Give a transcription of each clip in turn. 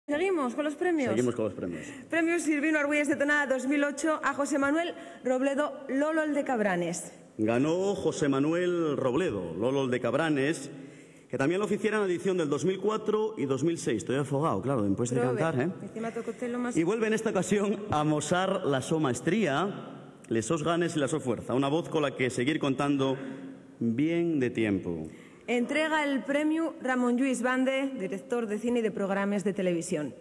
Seguimos con los premios. Seguimos con los premios. Premio Silvino Argüelles de Tonada 2008 a José Manuel Robledo Lolol de Cabranes. Ganó José Manuel Robledo Lolol de Cabranes, que también lo oficiara en la edición del 2004 y 2006. Estoy afogado, claro, después de cantar, ¿eh? Y vuelve en esta ocasión a mosar la so maestría, les sos ganes y la so fuerza. Una voz con la que seguir contando bien de tiempo. Entrega el premio Ramón Lluís Bande, director de cine y de programas de televisión.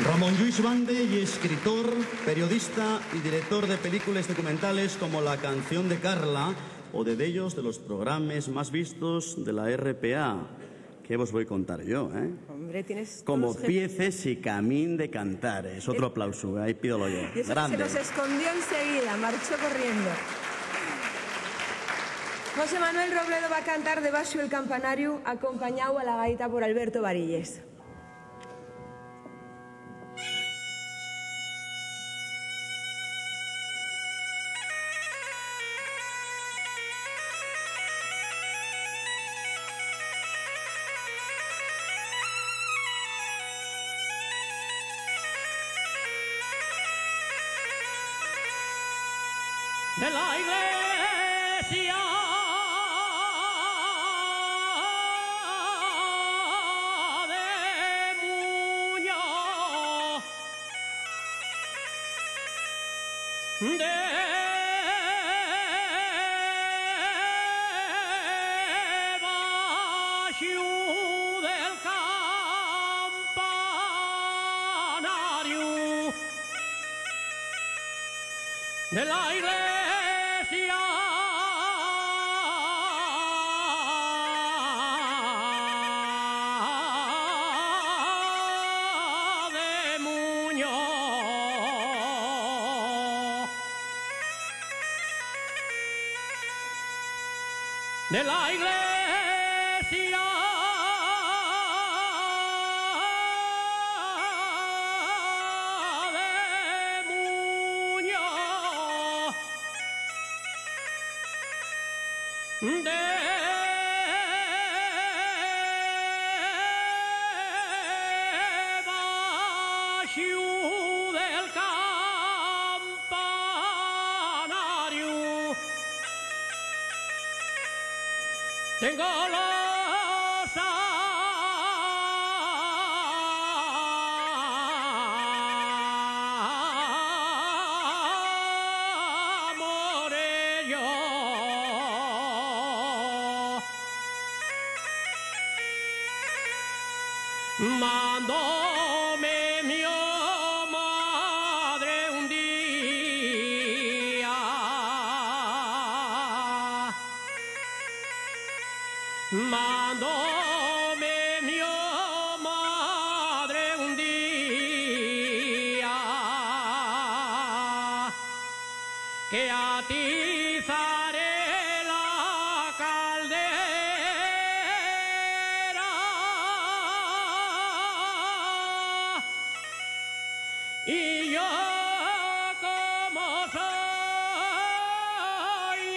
Ramón Lluís Bande y escritor, periodista y director de películas documentales como La canción de Carla o de los programas más vistos de la RPA. ¿Qué os voy a contar yo, eh? Hombre, tienes... Como pieces y camín de cantar. Es otro aplauso, ahí pídolo yo. Y eso grande. Se nos escondió enseguida, marchó corriendo. José Manuel Robledo va a cantar debajo del campanario, acompañado a la gaita por Alberto Varilles. De la iglesia de Muñoz, debajo del campanario de la iglesia de Muñoz, de la iglesia de Muñoz, debajo del campanario tengo los amores yo. Mandóme mi madre un día, mandóme mi madre un día, que atizaré la caldera y yo como soy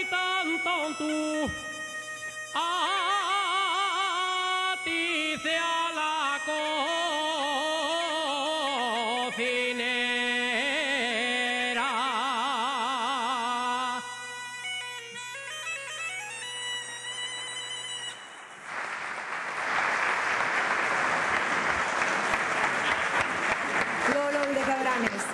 tan tonto, atice a la cocinera. Lolol de Cabranes.